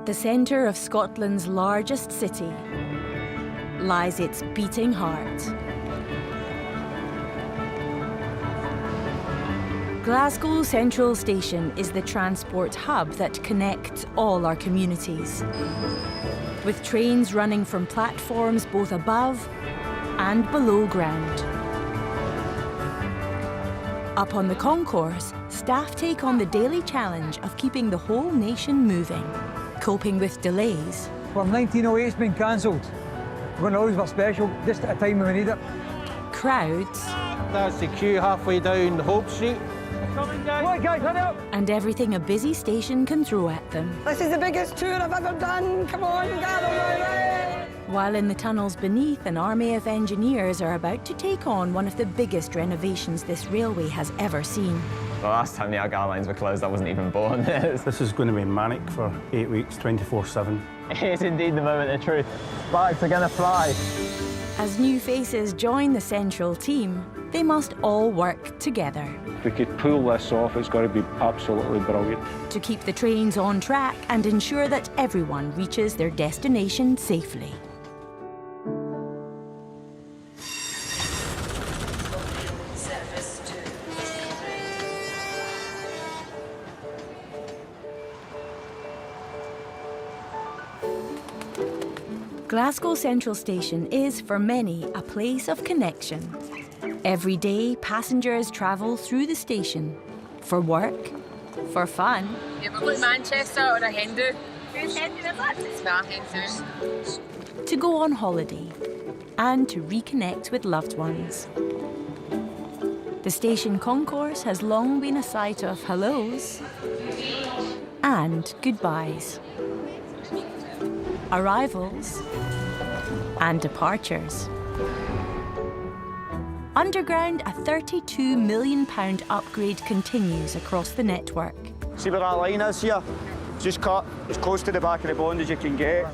the centre of Scotland's largest city lies its beating heart. Glasgow Central Station is the transport hub that connects all our communities, with trains running from platforms both above and below ground. Up on the concourse, staff take on the daily challenge of keeping the whole nation moving, coping with delays. From 1908's been cancelled. We're going to lose our special just at a time when we need it. Crowds. That's the queue halfway down Hope Street. Coming down. Right, guys, hurry up. And everything a busy station can throw at them. This is the biggest tour I've ever done. Come on, gather round. While in the tunnels beneath, an army of engineers are about to take on one of the biggest renovations this railway has ever seen. The last time the Argyle lines were closed, I wasn't even born. This is going to be manic for 8 weeks, 24/7. It's indeed the moment of truth. Sparks are going to fly. As new faces join the central team, they must all work together. If we could pull this off, it's got to be absolutely brilliant. To keep the trains on track and ensure that everyone reaches their destination safely. Glasgow Central Station is, for many, a place of connection. Every day, passengers travel through the station for work, for fun. Yeah, we've got Manchester or a Hindu. Who's Hindu, is it? It's not Hindu. To go on holiday and to reconnect with loved ones. The station concourse has long been a site of hellos and goodbyes, arrivals and departures. Underground, a £32 million upgrade continues across the network. See where that line is here? Just cut as close to the back of the bond as you can get.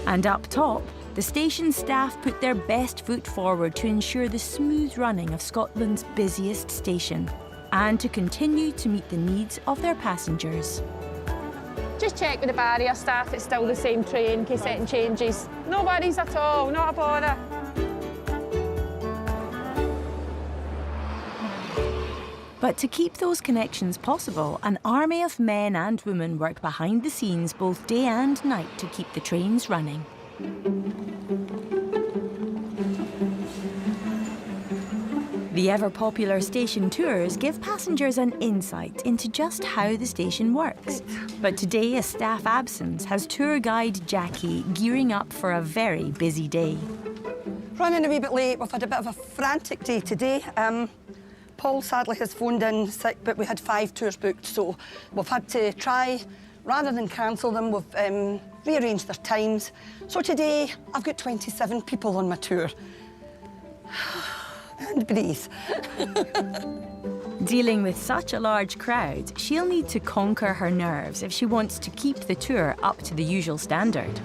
And up top, the station staff put their best foot forward to ensure the smooth running of Scotland's busiest station and to continue to meet the needs of their passengers. Just check with the barrier staff it's still the same train in case anything changes. No worries at all, not a bother. But to keep those connections possible, an army of men and women work behind the scenes both day and night to keep the trains running. The ever-popular station tours give passengers an insight into just how the station works. But today, a staff absence has tour guide Jackie gearing up for a very busy day. Running a wee bit late. We've had a bit of a frantic day today. Paul sadly has phoned in sick, but we had 5 tours booked, so we've had to try, rather than cancel them, we've rearranged their times. So today, I've got 27 people on my tour. And breathe. Dealing with such a large crowd, she'll need to conquer her nerves if she wants to keep the tour up to the usual standard.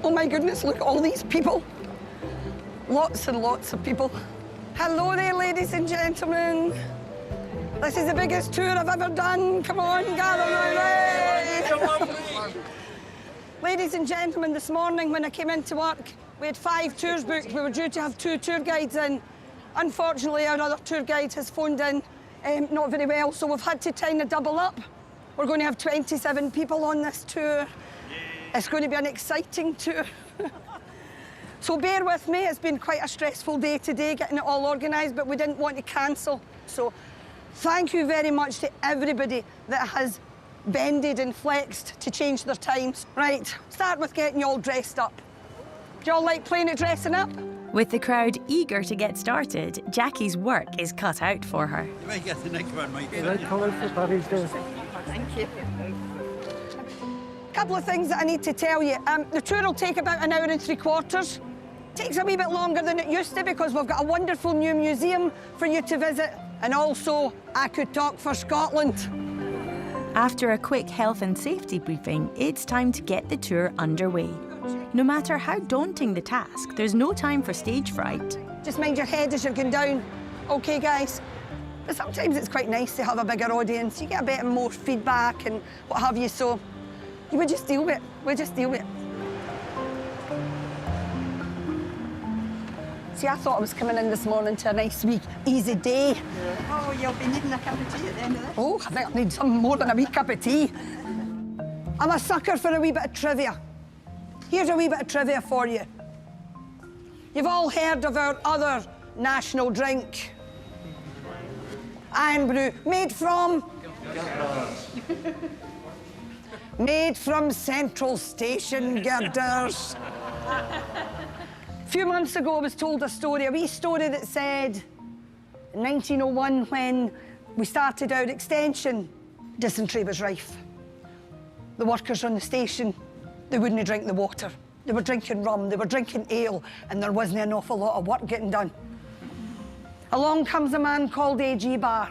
Oh my goodness, look at all these people. Lots and lots of people. Hello there, ladies and gentlemen. This is the biggest tour I've ever done. Come on, gather round. Ladies and gentlemen, this morning when I came into work, we had 5 tours booked. We were due to have 2 tour guides in. Unfortunately, our other tour guide has phoned in not very well, so we've had to kind of double up. We're going to have 27 people on this tour. It's going to be an exciting tour. So bear with me, it's been quite a stressful day today getting it all organised, but we didn't want to cancel. So thank you very much to everybody that has bended and flexed to change their times. Right, start with getting you all dressed up. Do you all like playing at dressing up? With the crowd eager to get started, Jackie's work is cut out for her. You might get the next one, Mike. Thank you. A couple of things that I need to tell you. The tour will take about an hour and 3/4. Takes a wee bit longer than it used to because we've got a wonderful new museum for you to visit. And also, I could talk for Scotland. After a quick health and safety briefing, it's time to get the tour underway. No matter how daunting the task, there's no time for stage fright. Just mind your head as you're going down. OK, guys? But sometimes it's quite nice to have a bigger audience. You get a bit more feedback and what have you, so we just deal with it. We just deal with it. See, I thought I was coming in this morning to a nice wee easy day. Oh, you'll be needing a cup of tea at the end of this. Oh, I think I need some more than a wee cup of tea. I'm a sucker for a wee bit of trivia. Here's a wee bit of trivia for you. You've all heard of our other national drink, Iron Brew, made from? Made from Central Station girders. A few months ago, I was told a story, a wee story that said, in 1901, when we started our extension, dysentery was rife. The workers on the station, they wouldn't drink the water. They were drinking rum, they were drinking ale, and there wasn't an awful lot of work getting done. Along comes a man called A.G. Barr.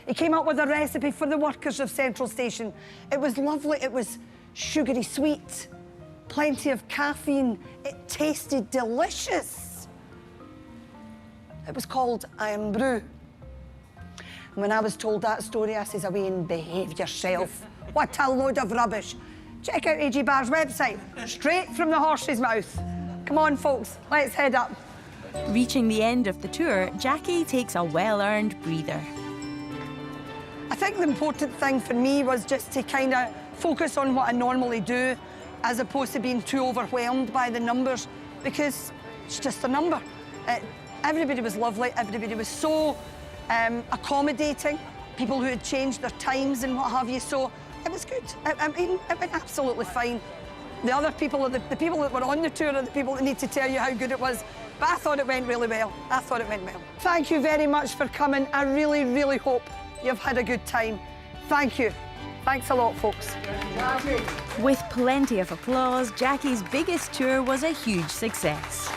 He came up with a recipe for the workers of Central Station. It was lovely, it was sugary sweet, plenty of caffeine. It tasted delicious. It was called Iron Brew. And when I was told that story, I says, away and behave yourself. What a load of rubbish. Check out A.G. Barr's website, straight from the horse's mouth. Come on, folks, let's head up. Reaching the end of the tour, Jackie takes a well-earned breather. I think the important thing for me was just to kind of focus on what I normally do, as opposed to being too overwhelmed by the numbers, because it's just a number. Everybody was lovely, everybody was so accommodating, people who had changed their times and what have you, so it was good. I mean, it went absolutely fine. The other people, the people that were on the tour are the people that need to tell you how good it was, but I thought it went really well. I thought it went well. Thank you very much for coming. I really, really hope you've had a good time. Thank you. Thanks a lot, folks. With plenty of applause, Jackie's biggest tour was a huge success.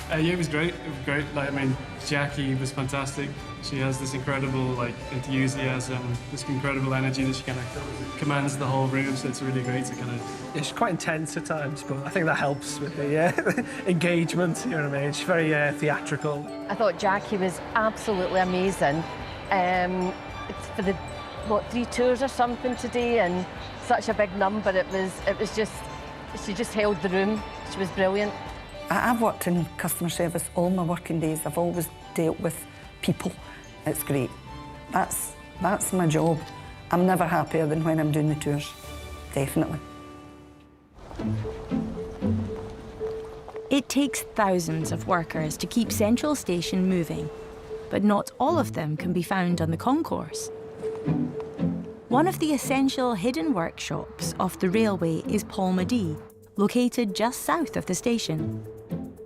Yeah, it was great. It was great. Like, I mean, Jackie was fantastic. She has this incredible enthusiasm, this incredible energy that she kind of commands the whole room. So it's really great to kind of. Yeah, she's quite intense at times, but I think that helps with the engagement. You know what I mean? She's very theatrical. I thought Jackie was absolutely amazing. It's for the 3 tours or something today, and such a big number. It was just, she just held the room. She was brilliant. I've worked in customer service all my working days. I've always dealt with people. It's great. That's my job. I'm never happier than when I'm doing the tours, definitely. It takes thousands of workers to keep Central Station moving, but not all of them can be found on the concourse. One of the essential hidden workshops off the railway is Polmadie, located just south of the station.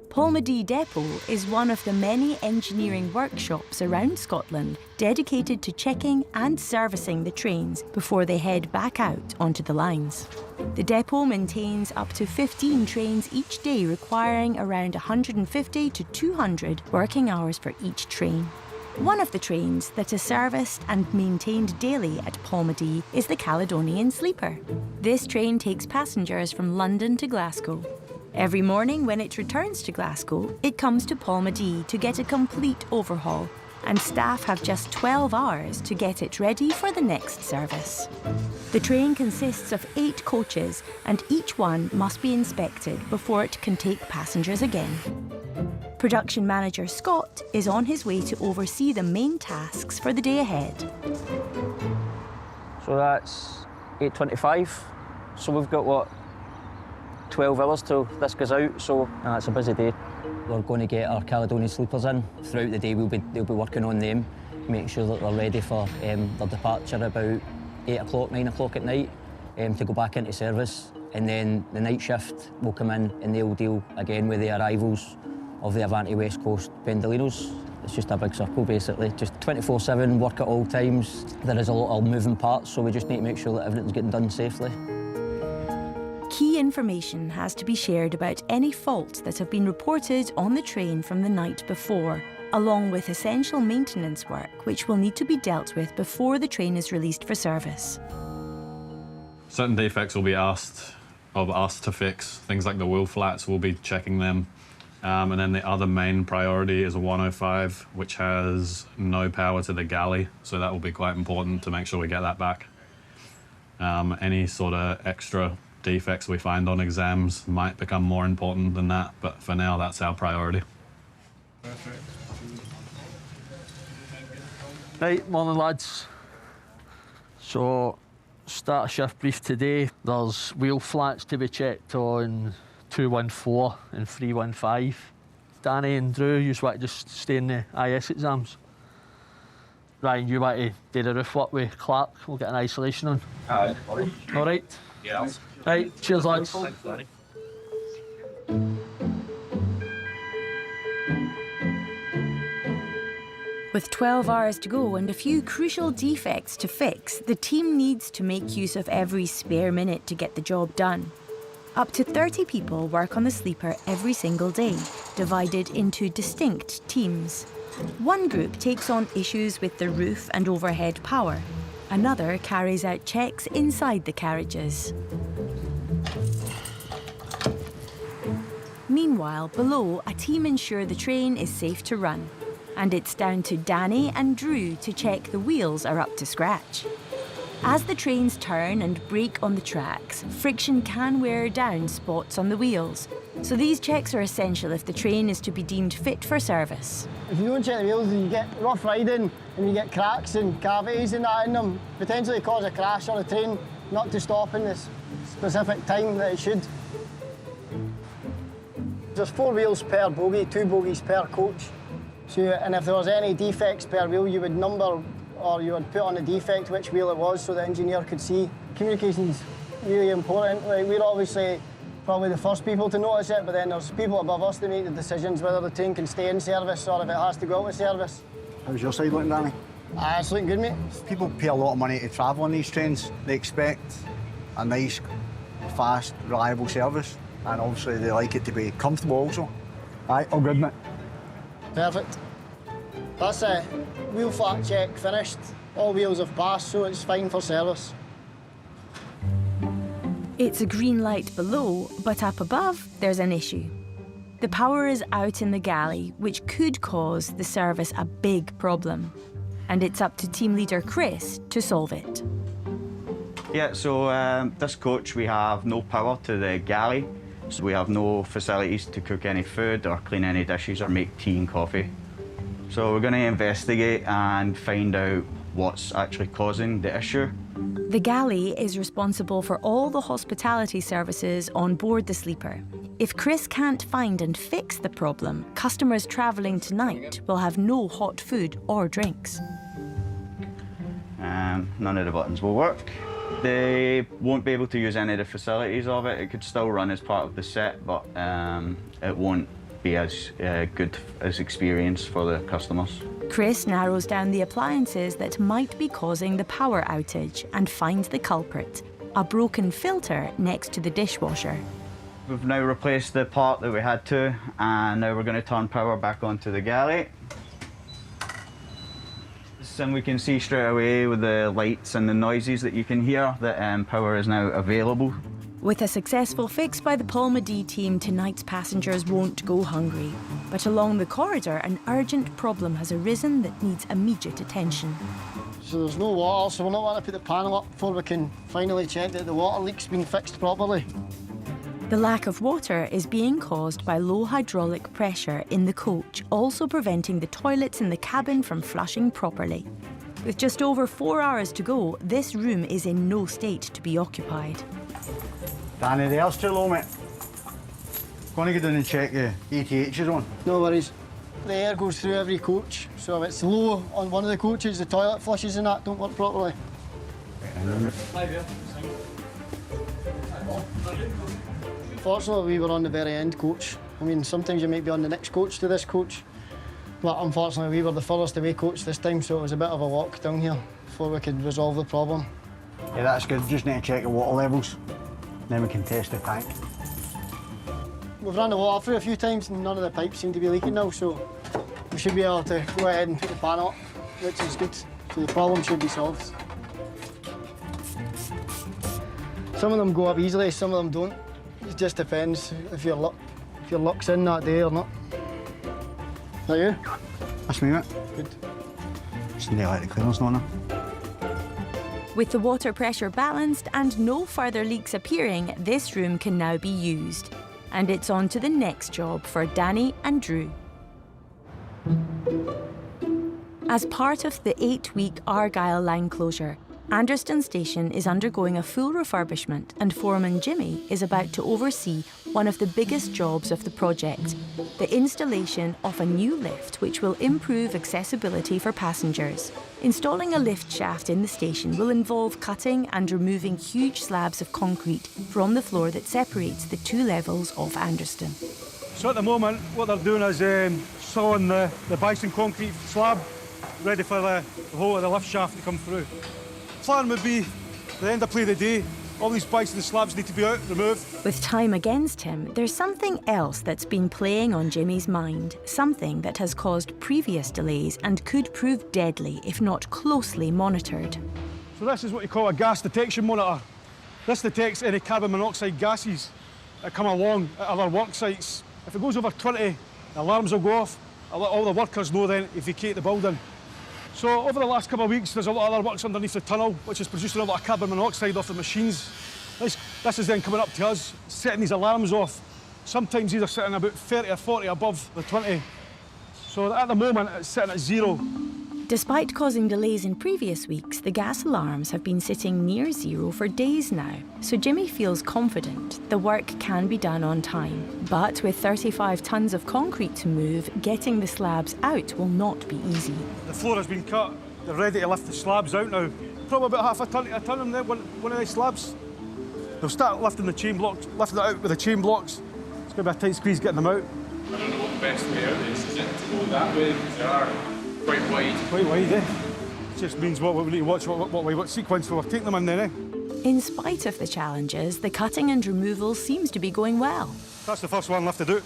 Polmadie Depot is one of the many engineering workshops around Scotland dedicated to checking and servicing the trains before they head back out onto the lines. The depot maintains up to 15 trains each day, requiring around 150 to 200 working hours for each train. One of the trains that is serviced and maintained daily at Polmadie is the Caledonian Sleeper. This train takes passengers from London to Glasgow. Every morning when it returns to Glasgow, it comes to Polmadie to get a complete overhaul, and staff have just 12 hours to get it ready for the next service. The train consists of 8 coaches, and each one must be inspected before it can take passengers again. Production manager Scott is on his way to oversee the main tasks for the day ahead. So that's 8:25. So we've got, what, 12 hours till this goes out, so it's a busy day. We're going to get our Caledonian Sleepers in. Throughout the day they'll be working on them, making sure that they're ready for their departure about 8 o'clock, 9 o'clock at night to go back into service. And then the night shift will come in and they'll deal again with the arrivals of the Avanti West Coast Pendolinos. It's just a big circle basically, just 24/7, work at all times. There is a lot of moving parts, so we just need to make sure that everything's getting done safely. Key information has to be shared about any faults that have been reported on the train from the night before, along with essential maintenance work which will need to be dealt with before the train is released for service. Certain defects will be asked to fix. Things like the wheel flats, we'll be checking them And then the other main priority is a 105, which has no power to the galley, so that will be quite important to make sure we get that back. Any sort of extra defects we find on exams might become more important than that, but for now, that's our priority. Perfect. Right, morning lads. So, start a shift brief today. There's wheel flats to be checked on 214 and 315. Danny and Drew, you want to just stay in the IS exams. Ryan, you want to do the roof work with Clark? We'll get an isolation on. Aye. All right? Yeah. Right, cheers lads. Thanks, Danny. With 12 hours to go and a few crucial defects to fix, the team needs to make use of every spare minute to get the job done. Up to 30 people work on the Sleeper every single day, divided into distinct teams. One group takes on issues with the roof and overhead power. Another carries out checks inside the carriages. Meanwhile, below, a team ensure the train is safe to run. And it's down to Danny and Drew to check the wheels are up to scratch. As the trains turn and brake on the tracks, friction can wear down spots on the wheels. So these checks are essential if the train is to be deemed fit for service. If you don't check the wheels, you get rough riding and you get cracks and cavities and that in them, potentially cause a crash on a train, not to stop in this specific time that it should. There's 4 wheels per bogie, 2 bogies per coach. So, and if there was any defects per wheel, you would number or you would put on the defect which wheel it was so the engineer could see. Communication's really important. Like, we're obviously probably the first people to notice it, but then there's people above us that make the decisions whether the train can stay in service or if it has to go out of service. How's your side looking, Danny? It's looking good, mate. People pay a lot of money to travel on these trains. They expect a nice, fast, reliable service, and obviously they like it to be comfortable also. Aye, all good, mate. Perfect. That's a wheel flat check finished. All wheels have passed, so it's fine for service. It's a green light below, but up above, there's an issue. The power is out in the galley, which could cause the service a big problem. And it's up to team leader Chris to solve it. Yeah, so this coach, we have no power to the galley. So we have no facilities to cook any food or clean any dishes or make tea and coffee. So we're going to investigate and find out what's actually causing the issue. The galley is responsible for all the hospitality services on board the Sleeper. If Chris can't find and fix the problem, customers travelling tonight will have no hot food or drinks. None of the buttons will work. They won't be able to use any of the facilities of it. It could still run as part of the set, but it won't be as good as experience for the customers. Chris narrows down the appliances that might be causing the power outage and finds the culprit, a broken filter next to the dishwasher. We've now replaced the part that we had to, and now we're going to turn power back onto the galley. And we can see straight away with the lights and the noises that you can hear that power is now available. With a successful fix by the Polmadie team, tonight's passengers won't go hungry. But along the corridor, an urgent problem has arisen that needs immediate attention. So there's no water, so we're not going to put the panel up before we can finally check that the water leak's been fixed properly. The lack of water is being caused by low hydraulic pressure in the coach, also preventing the toilets in the cabin from flushing properly. With just over 4 hours to go, this room is in no state to be occupied. Danny, the air's too low, mate. Going to go down and check the ETHs on. No worries. The air goes through every coach, so if it's low on one of the coaches, the toilet flushes and that don't work properly. Fortunately, we were on the very end coach. I mean, sometimes you might be on the next coach to this coach, but unfortunately we were the furthest away coach this time, so it was a bit of a walk down here before we could resolve the problem. Yeah, that's good. Just need to check the water levels, then we can test the tank. We've run the water through a few times and none of the pipes seem to be leaking now, so we should be able to go ahead and put the panel up, which is good. So the problem should be solved. Some of them go up easily, some of them don't. It just depends if you're if your luck's in that day or not. Is that you? That's me, mate. Good. Just need to let the clearance on. With the water pressure balanced and no further leaks appearing, this room can now be used. And it's on to the next job for Danny and Drew. As part of the 8-week Argyll line closure, Anderston Station is undergoing a full refurbishment, and foreman Jimmy is about to oversee one of the biggest jobs of the project, the installation of a new lift which will improve accessibility for passengers. Installing a lift shaft in the station will involve cutting and removing huge slabs of concrete from the floor that separates the two levels of Anderston. So at the moment, what they're doing is sawing the bison concrete slab, ready for the whole of the lift shaft to come through. Plan would be, at the end of play of the day, all these bison slabs need to be removed. With time against him, there's something else that's been playing on Jimmy's mind, something that has caused previous delays and could prove deadly if not closely monitored. So this is what you call a gas detection monitor. This detects any carbon monoxide gases that come along at other work sites. If it goes over 20, the alarms will go off. All the workers know then to vacate the building. So over the last couple of weeks, there's a lot of other works underneath the tunnel, which is producing a lot of carbon monoxide off the machines. This is then coming up to us, setting these alarms off. Sometimes these are sitting about 30 or 40 above the 20. So at the moment, it's sitting at 0. Despite causing delays in previous weeks, the gas alarms have been sitting near 0 for days now. So Jimmy feels confident the work can be done on time. But with 35 tonnes of concrete to move, getting the slabs out will not be easy. The floor has been cut. They're ready to lift the slabs out now. Probably about half a tonne to a tonne in there, one of these slabs. They'll start lifting the chain blocks, lifting it out with the chain blocks. It's going to be a tight squeeze getting them out. I don't know what the best way out is it to go that way? Because they are quite wide. Quite wide, eh? It just means what we need to watch, what sequence we're taking them in then, eh? In spite of the challenges, the cutting and removal seems to be going well. That's the first one lifted out.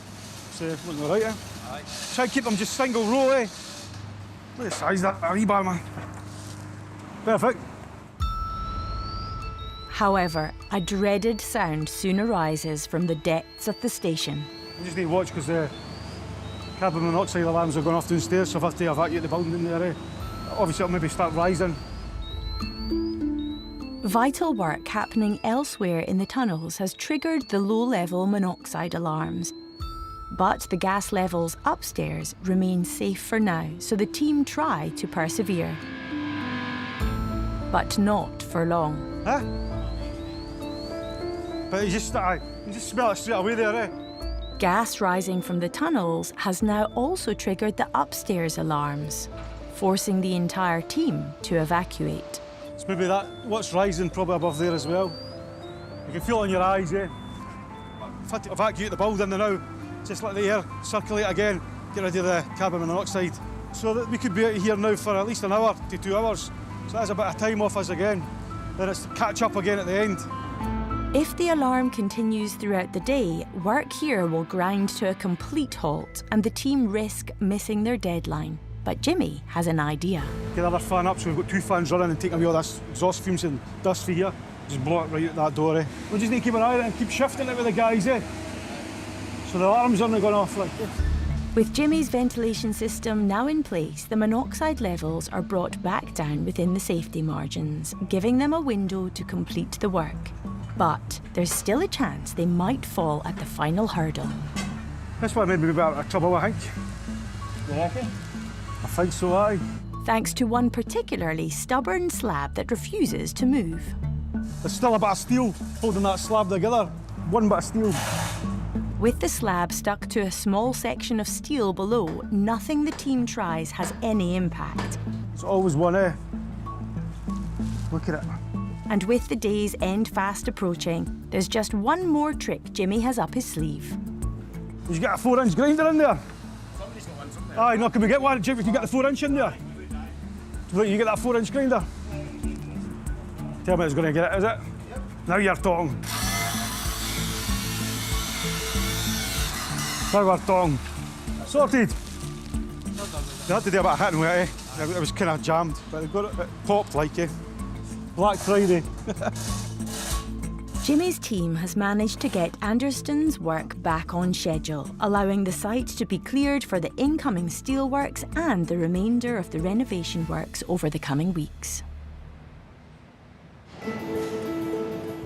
So, looking all right, eh? Aye. Try and keep them just single row, eh? Look at the size of that rebar, man. Perfect. However, a dreaded sound soon arises from the depths of the station. We just need to watch because the carbon monoxide alarms are going off downstairs, so if I have to evacuate the building in there, eh? Obviously it'll maybe start rising. Vital work happening elsewhere in the tunnels has triggered the low-level monoxide alarms. But the gas levels upstairs remain safe for now, so the team try to persevere. But not for long. Huh? But you just smell it straight away there, eh? Gas rising from the tunnels has now also triggered the upstairs alarms, forcing the entire team to evacuate. It's maybe that, what's rising probably above there as well. You can feel it in your eyes, eh? I've had to evacuate the building now, just let the air circulate again, get rid of the carbon monoxide. So that we could be out of here now for at least an hour to 2 hours. So that's a bit of time off us again. Then it's to catch up again at the end. If the alarm continues throughout the day, work here will grind to a complete halt and the team risk missing their deadline. But Jimmy has an idea. Get the other fan up, so we've got 2 fans running and take away all this exhaust fumes and dust for here. Just blow it right out that door, eh? We just need to keep an eye on it and keep shifting it with the guys, eh? So the alarms aren't going off like this. With Jimmy's ventilation system now in place, the monoxide levels are brought back down within the safety margins, giving them a window to complete the work. But there's still a chance they might fall at the final hurdle. That's why made me a bit out of trouble, I think. You reckon? I think so, aye. Thanks to one particularly stubborn slab that refuses to move. There's still a bit of steel holding that slab together. One bit of steel. With the slab stuck to a small section of steel below, nothing the team tries has any impact. It's always one, eh? Look at it. And with the day's end fast approaching, there's just one more trick Jimmy has up his sleeve. Did you get a 4-inch grinder in there? Somebody's got one somewhere. Aye, no, can we get one? Jimmy, can you get the 4-inch in there? Look, you get that 4-inch grinder? Tell me it's going to get it, is it? Yep. Now you're talking. Now we're talking. Sorted. They had to do a bit of hit and wet, eh? It was kind of jammed, but they got it popped like, eh? Black Friday. Jimmy's team has managed to get Anderston's work back on schedule, allowing the site to be cleared for the incoming steelworks and the remainder of the renovation works over the coming weeks.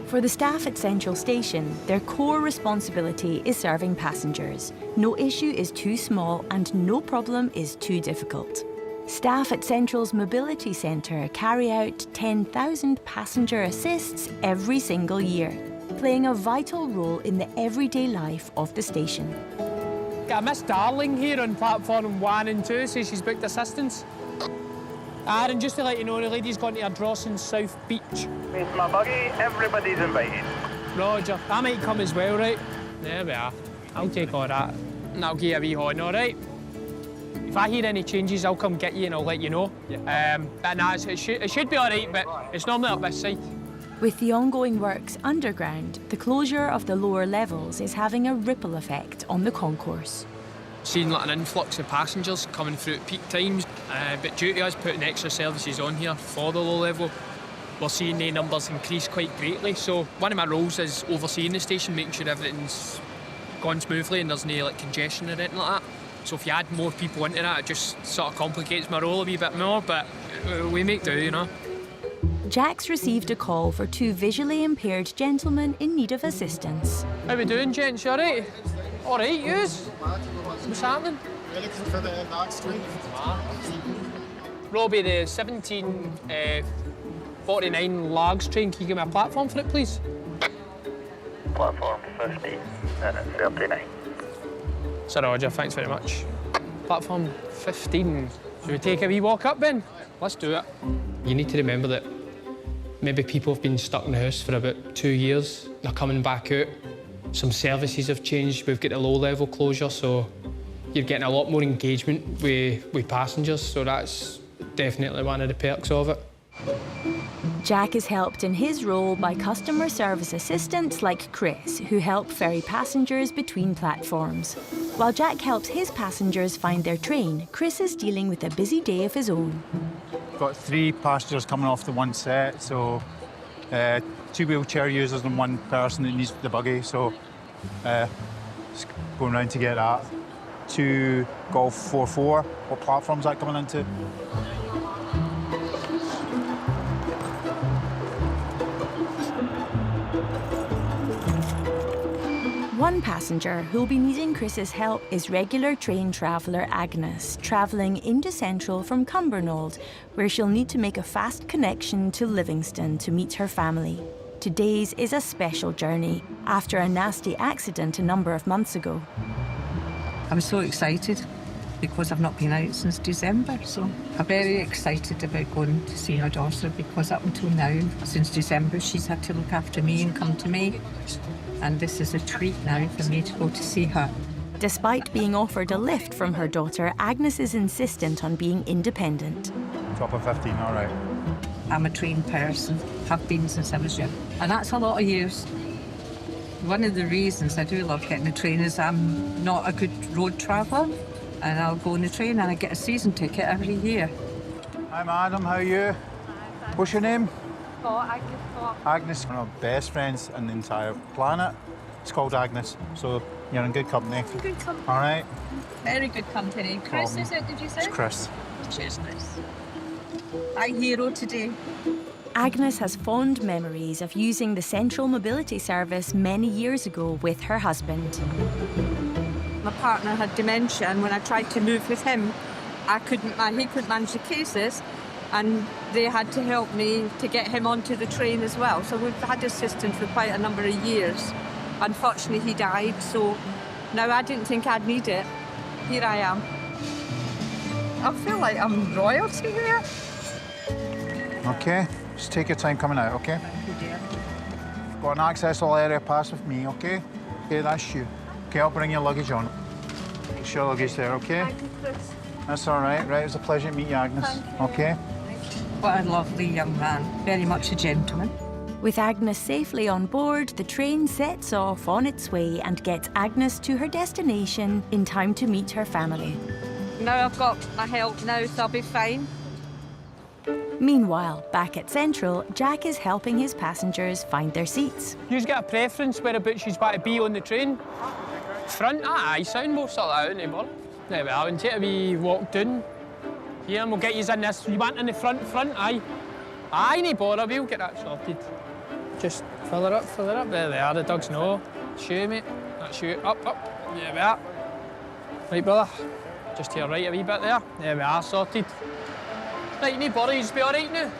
For the staff at Central Station, their core responsibility is serving passengers. No issue is too small and no problem is too difficult. Staff at Central's Mobility Centre carry out 10,000 passenger assists every single year, playing a vital role in the everyday life of the station. Got a Miss Darling here on platform 1 and 2, says she's booked assistance. And just to let you know, the lady's gone to Ardrossan South Beach. It's my buggy, everybody's invited. Roger, that might come as well, right? There we are. I'll take all that. And I'll give you a wee horn, all right? If I hear any changes, I'll come get you and I'll let you know. But no, it should be all right, but it's normally up this side. With the ongoing works underground, the closure of the lower levels is having a ripple effect on the concourse. Seeing like an influx of passengers coming through at peak times, but due to us putting extra services on here for the low level, we're seeing the numbers increase quite greatly. So one of my roles is overseeing the station, making sure everything's gone smoothly and there's no like congestion or anything like that. So if you add more people into that, it just sort of complicates my role a wee bit more, but we make do, you know. Jack's received a call for 2 visually impaired gentlemen in need of assistance. How we doing, gents? You all right? All right, yous? What's happening? We're looking for the Largs train. Robbie, the 1749 Largs train, can you give me a platform for it, please? Platform 50 and 39. Sir Roger, thanks very much. Platform 15. Should we take a wee walk up, Ben? Let's do it. You need to remember that maybe people have been stuck in the house for about 2 years. They're coming back out. Some services have changed. We've got a low-level closure, so you're getting a lot more engagement with passengers, so that's definitely one of the perks of it. Jack is helped in his role by customer service assistants like Chris, who help ferry passengers between platforms. While Jack helps his passengers find their train, Chris is dealing with a busy day of his own. Got 3 passengers coming off the one set, so 2 wheelchair users and 1 person that needs the buggy, so just going round to get that. 2 Golf 44. What platform's that coming into? One passenger who'll be needing Chris's help is regular train traveller Agnes, travelling into Central from Cumbernauld, where she'll need to make a fast connection to Livingston to meet her family. Today's is a special journey, after a nasty accident a number of months ago. I'm so excited because I've not been out since December, so I'm very excited about going to see her daughter because up until now, since December, she's had to look after me and come to me. And this is a treat now for me to go to see her. Despite being offered a lift from her daughter, Agnes is insistent on being independent. Top of 15, all right. I'm a train person, have been since I was young. And that's a lot of years. One of the reasons I do love getting a train is I'm not a good road traveller, and I'll go on the train and I get a season ticket every year. Hi, madam, how are you? What's your name? Agnes. Agnes, one of our best friends on the entire planet. It's called Agnes, so you're in good company. Good company. All right? Very good company. Chris, is it, did you say? It's Chris. Cheers, Chris. My hero today. Agnes has fond memories of using the Central Mobility Service many years ago with her husband. My partner had dementia, and when I tried to move with him, he couldn't manage the cases, and they had to help me to get him onto the train as well. So we've had assistance for quite a number of years. Unfortunately, he died, so now I didn't think I'd need it. Here I am. I feel like I'm royalty here. Okay, just take your time coming out, okay? Thank you, dear. Got an accessible area pass with me, okay? Okay, that's you. Okay, I'll bring your luggage on. It's your luggage there, okay? Thank you, Chris. That's all right, right? It was a pleasure to meet you, Agnes. Okay? What a lovely young man. Very much a gentleman. With Agnes safely on board, the train sets off on its way and gets Agnes to her destination in time to meet her family. Now I've got my help now, so I'll be fine. Meanwhile, back at Central, Jack is helping his passengers find their seats. You've got a preference whereabouts you've got to be on the train? Front? Aye, sound most of that, isn't it? There we are, and take a wee walk down. Here, and we'll get you in this. You want in the front, aye. Aye, no bother, we'll get that sorted. Just fill it up, there they are, the dogs know. Shoe, mate, that's you, up, there we are. Right, brother, just to your right a wee bit there. There we are, sorted. Right, no bother, you just be all right now?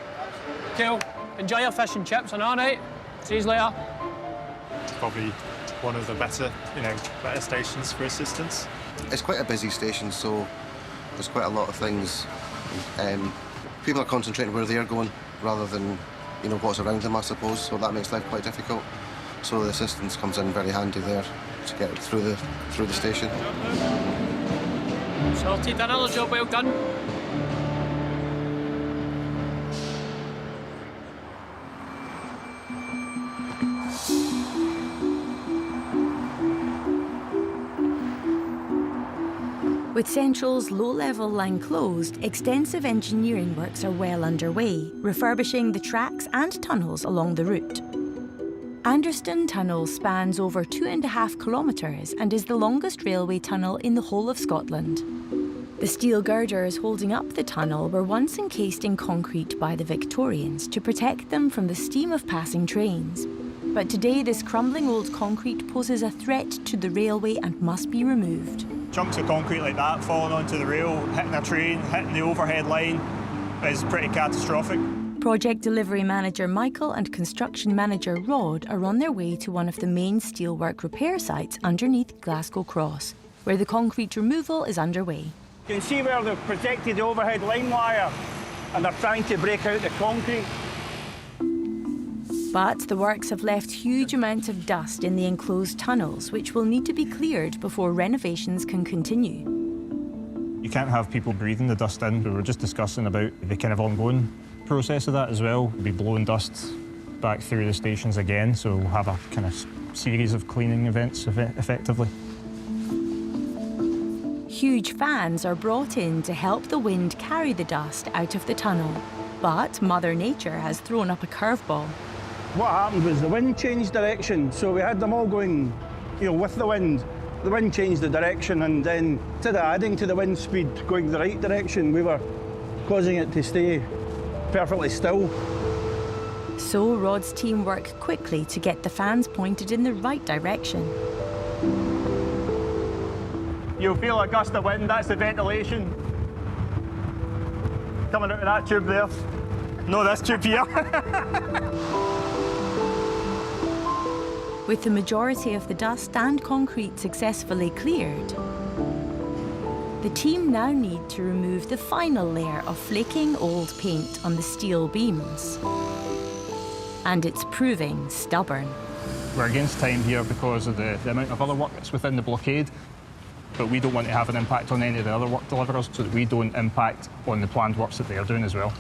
Cool, enjoy your fish and chips and all right. See you later. It's probably one of the better stations for assistance. It's quite a busy station, so there's quite a lot of things. People are concentrating where they're going rather than what's around them, I suppose, so that makes life quite difficult. So the assistance comes in very handy there to get through the station. Sorted, another job well done. With Central's low-level line closed, extensive engineering works are well underway, refurbishing the tracks and tunnels along the route. Anderston Tunnel spans over 2.5 kilometres and is the longest railway tunnel in the whole of Scotland. The steel girders holding up the tunnel were once encased in concrete by the Victorians to protect them from the steam of passing trains. But today this crumbling old concrete poses a threat to the railway and must be removed. Chunks of concrete like that falling onto the rail, hitting a train, hitting the overhead line is pretty catastrophic. Project delivery manager Michael and construction manager Rod are on their way to one of the main steelwork repair sites underneath Glasgow Cross, where the concrete removal is underway. You can see where they've protected the overhead line wire and they're trying to break out the concrete. But the works have left huge amounts of dust in the enclosed tunnels, which will need to be cleared before renovations can continue. You can't have people breathing the dust in. We were just discussing about the kind of ongoing process of that as well. We'll be blowing dust back through the stations again, so we'll have a kind of series of cleaning events effectively. Huge fans are brought in to help the wind carry the dust out of the tunnel. But Mother Nature has thrown up a curveball. What happened was the wind changed direction, so we had them all going, with the wind. The wind changed the direction, and then instead of adding to the wind speed going the right direction, we were causing it to stay perfectly still. So Rod's team work quickly to get the fans pointed in the right direction. You'll feel a gust of wind, that's the ventilation. Coming out of that tube there. No, this tube here. With the majority of the dust and concrete successfully cleared, the team now need to remove the final layer of flaking old paint on the steel beams. And it's proving stubborn. We're against time here because of the amount of other work that's within the blockade, but we don't want to have an impact on any of the other work deliverers so that we don't impact on the planned works that they're doing as well.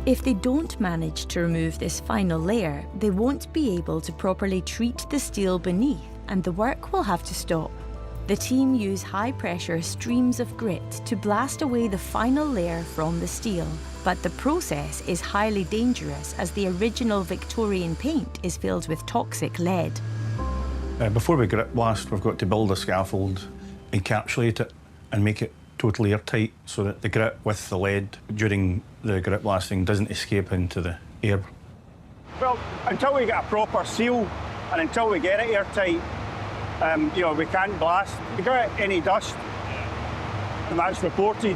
If they don't manage to remove this final layer, they won't be able to properly treat the steel beneath, and the work will have to stop. The team use high-pressure streams of grit to blast away the final layer from the steel, but the process is highly dangerous as the original Victorian paint is filled with toxic lead. Before we grit blast, we've got to build a scaffold, encapsulate it and make it totally airtight so that the grit with the lead during the grit blasting doesn't escape into the air. Well, until we get a proper seal and until we get it airtight, we can't blast. If we get any dust and that's reported,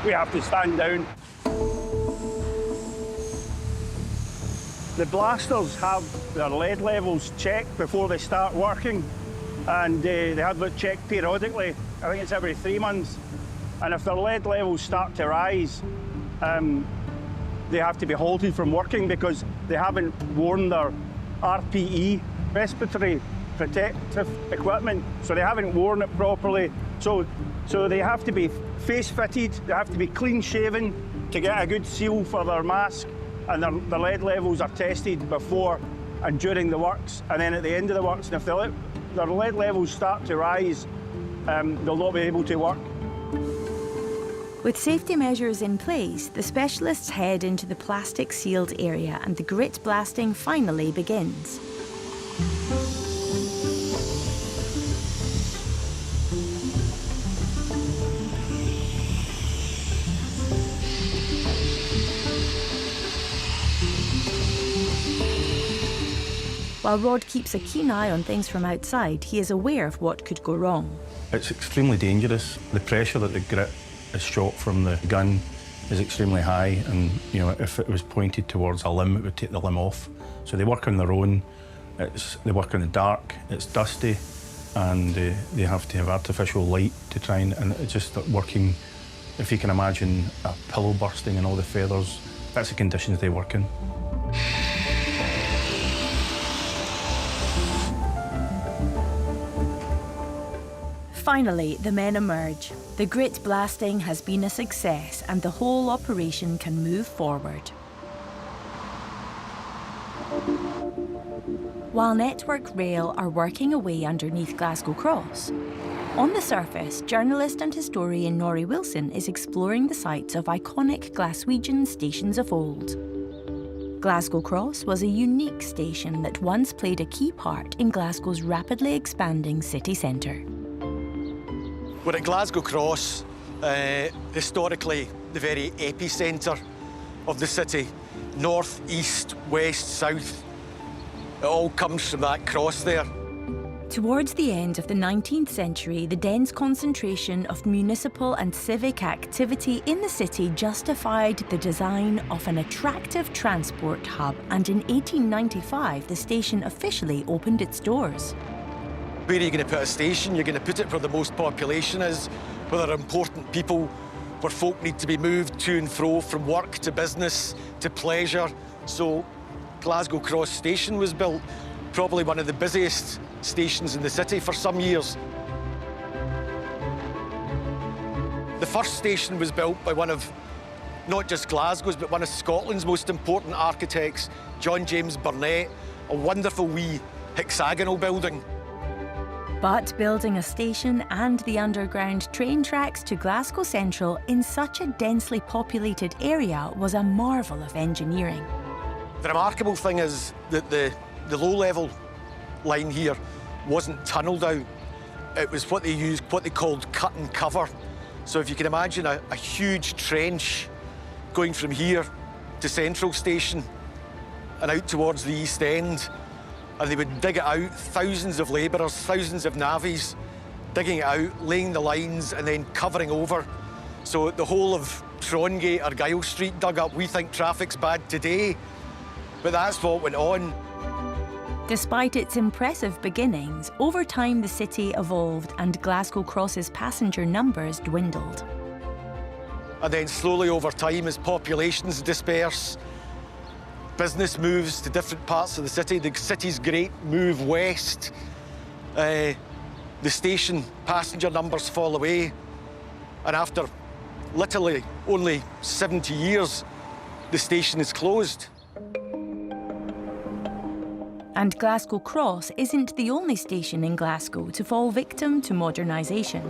we have to stand down. The blasters have their lead levels checked before they start working, and they have it checked periodically. I think it's every 3 months. And if their lead levels start to rise, they have to be halted from working because they haven't worn their RPE, respiratory protective equipment, so they haven't worn it properly. So they have to be face fitted, they have to be clean shaven to get a good seal for their mask, and their lead levels are tested before and during the works, and then at the end of the works. And if their lead levels start to rise, they'll not be able to work. With safety measures in place, the specialists head into the plastic-sealed area and the grit blasting finally begins. While Rod keeps a keen eye on things from outside, he is aware of what could go wrong. It's extremely dangerous. The pressure that the grit is shot from the gun is extremely high, and if it was pointed towards a limb, it would take the limb off. So they work on their own. They work in the dark. It's dusty, and they have to have artificial light to try and it's just working. If you can imagine a pillow bursting and all the feathers, that's the conditions they work in. Finally, the men emerge. The grit blasting has been a success and the whole operation can move forward. While Network Rail are working away underneath Glasgow Cross, on the surface, journalist and historian Norrie Wilson is exploring the sites of iconic Glaswegian stations of old. Glasgow Cross was a unique station that once played a key part in Glasgow's rapidly expanding city centre. We're at Glasgow Cross, historically the very epicentre of the city. North, east, west, south. It all comes from that cross there. Towards the end of the 19th century, the dense concentration of municipal and civic activity in the city justified the design of an attractive transport hub, and in 1895 the station officially opened its doors. Where are you going to put a station? You're going to put it where the most population is, where there are important people, where folk need to be moved to and fro from work to business to pleasure. So Glasgow Cross Station was built, probably one of the busiest stations in the city for some years. The first station was built by one of not just Glasgow's, but one of Scotland's most important architects, John James Burnet, a wonderful wee hexagonal building. But building a station and the underground train tracks to Glasgow Central in such a densely populated area was a marvel of engineering. The remarkable thing is that the low-level line here wasn't tunnelled out. It was what they called cut and cover. So if you can imagine a huge trench going from here to Central Station and out towards the East End, and they would dig it out, thousands of labourers, thousands of navvies, digging it out, laying the lines and then covering over. So the whole of Trongate or Guile Street dug up. We think traffic's bad today, but that's what went on. Despite its impressive beginnings, over time the city evolved and Glasgow Cross's passenger numbers dwindled. And then slowly over time, as populations disperse, business moves to different parts of the city. The city's great move west. The station passenger numbers fall away. And after literally only 70 years, the station is closed. And Glasgow Cross isn't the only station in Glasgow to fall victim to modernisation.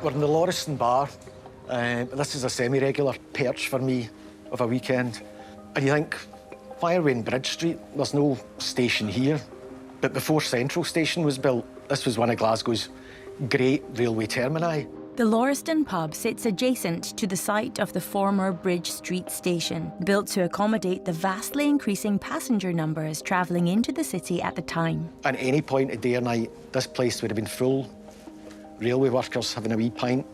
We're in the Lauriston Bar. This is a semi-regular perch for me of a weekend. And you think, why are we in Bridge Street? There's no station here. But before Central Station was built, this was one of Glasgow's great railway termini. The Lauriston pub sits adjacent to the site of the former Bridge Street station, built to accommodate the vastly increasing passenger numbers travelling into the city at the time. At any point of day or night, this place would have been full. Railway workers having a wee pint.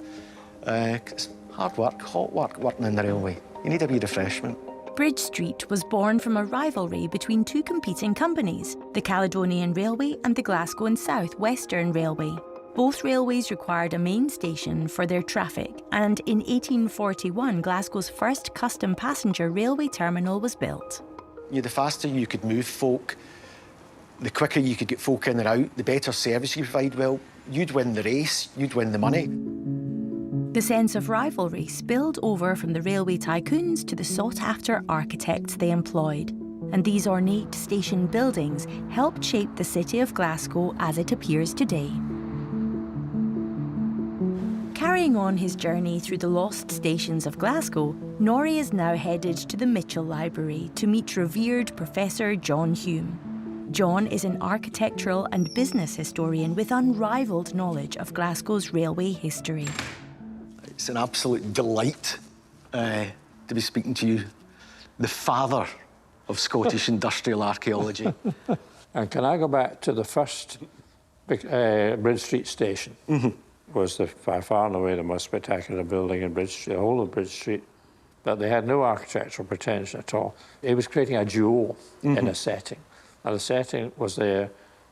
It's hard work, hot work, working in the railway. You need a wee refreshment. Bridge Street was born from a rivalry between two competing companies, the Caledonian Railway and the Glasgow and South Western Railway. Both railways required a main station for their traffic, and in 1841, Glasgow's first custom passenger railway terminal was built. The faster you could move folk, the quicker you could get folk in and out, the better service you provide. Well, you'd win the race, you'd win the money. The sense of rivalry spilled over from the railway tycoons to the sought-after architects they employed, and these ornate station buildings helped shape the city of Glasgow as it appears today. Carrying on his journey through the lost stations of Glasgow, Norrie is now headed to the Mitchell Library to meet revered Professor John Hume. John is an architectural and business historian with unrivalled knowledge of Glasgow's railway history. It's an absolute delight to be speaking to you, the father of Scottish industrial archaeology. And can I go back to the first Bridge Street station? Was by far and away the most spectacular building in Bridge Street, the whole of Bridge Street. But they had no architectural pretension at all. It was creating a jewel in a setting. And the setting was there,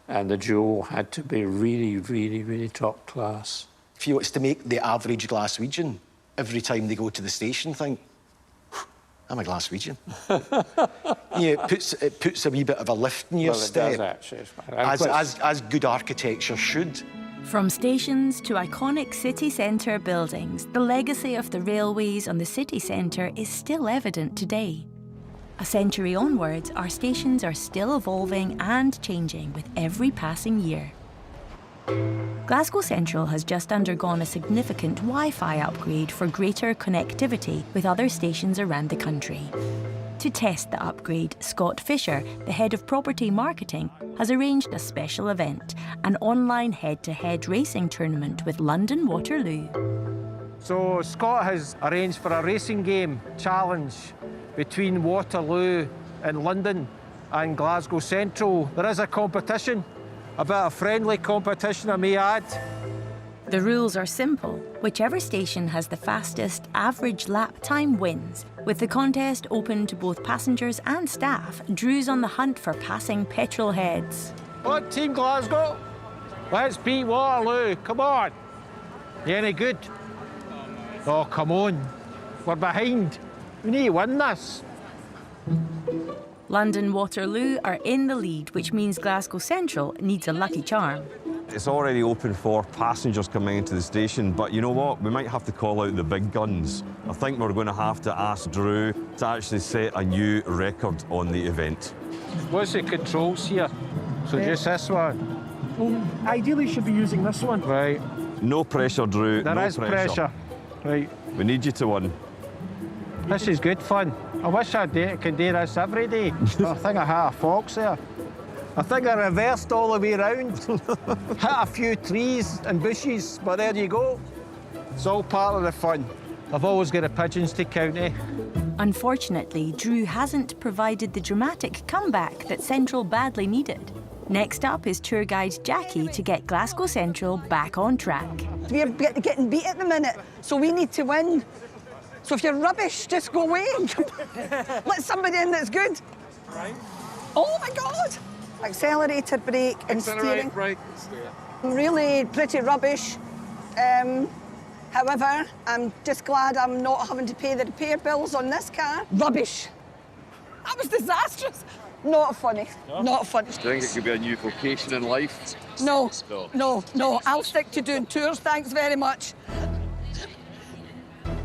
and the jewel had to be really, really, really top class. If you was to make the average Glaswegian, every time they go to the station, think, I'm a Glaswegian. It puts a wee bit of a lift in your step. It does, actually. As good architecture should. From stations to iconic city centre buildings, the legacy of the railways on the city centre is still evident today. A century onwards, our stations are still evolving and changing with every passing year. Glasgow Central has just undergone a significant Wi-Fi upgrade for greater connectivity with other stations around the country. To test the upgrade, Scott Fisher, the head of property marketing, has arranged a special event, an online head-to-head racing tournament with London Waterloo. So Scott has arranged for a racing game challenge between Waterloo and London and Glasgow Central. There is a competition, a bit of friendly competition, I may add. The rules are simple. Whichever station has the fastest average lap time wins. With the contest open to both passengers and staff, Drew's on the hunt for passing petrol heads. On, Team Glasgow. Let's beat Waterloo. Come on. You any good? Oh, come on. We're behind. We need to win this. London Waterloo are in the lead, which means Glasgow Central needs a lucky charm. It's already open for passengers coming into the station, but you know what? We might have to call out the big guns. I think we're going to have to ask Drew to actually set a new record on the event. What's the controls here? So just this one? Well, ideally you should be using this one. Right. No pressure, Drew. There is pressure. Right. We need you to win. This is good fun. I wish I could do this every day. I think I hit a fox there. I think I reversed all the way round. Hit a few trees and bushes, but there you go. It's all part of the fun. I've always got the pigeons to count, eh? Unfortunately, Drew hasn't provided the dramatic comeback that Central badly needed. Next up is tour guide Jackie to get Glasgow Central back on track. We're getting beat at the minute, so we need to win. So if you're rubbish, just go away. Let somebody in that's good. Right. Oh my God! Accelerator, brake and steering. Right. Really pretty rubbish. However, I'm just glad I'm not having to pay the repair bills on this car. Rubbish. That was disastrous. Not funny. No? Not funny. Do you think it could be a new vocation in life? No. I'll stick to doing tours, thanks very much.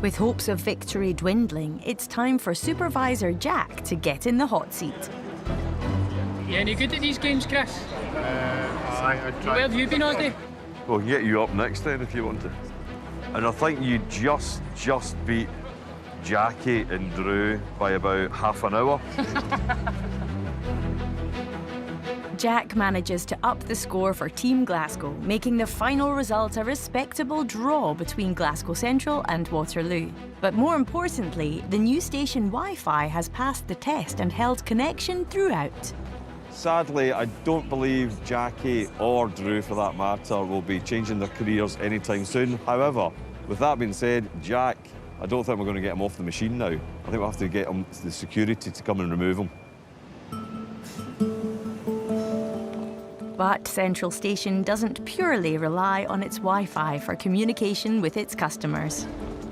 With hopes of victory dwindling, it's time for Supervisor Jack to get in the hot seat. You any good at these games, Chris? Where have you been all day? We'll get you up next then if you want to. And I think you just beat Jackie and Drew by about half an hour. Jack manages to up the score for Team Glasgow, making the final result a respectable draw between Glasgow Central and Waterloo. But more importantly, the new station Wi-Fi has passed the test and held connection throughout. Sadly, I don't believe Jackie or Drew, for that matter, will be changing their careers anytime soon. However, with that being said, Jack, I don't think we're going to get him off the machine now. I think we'll have to get him the security to come and remove him. But Central Station doesn't purely rely on its Wi-Fi for communication with its customers.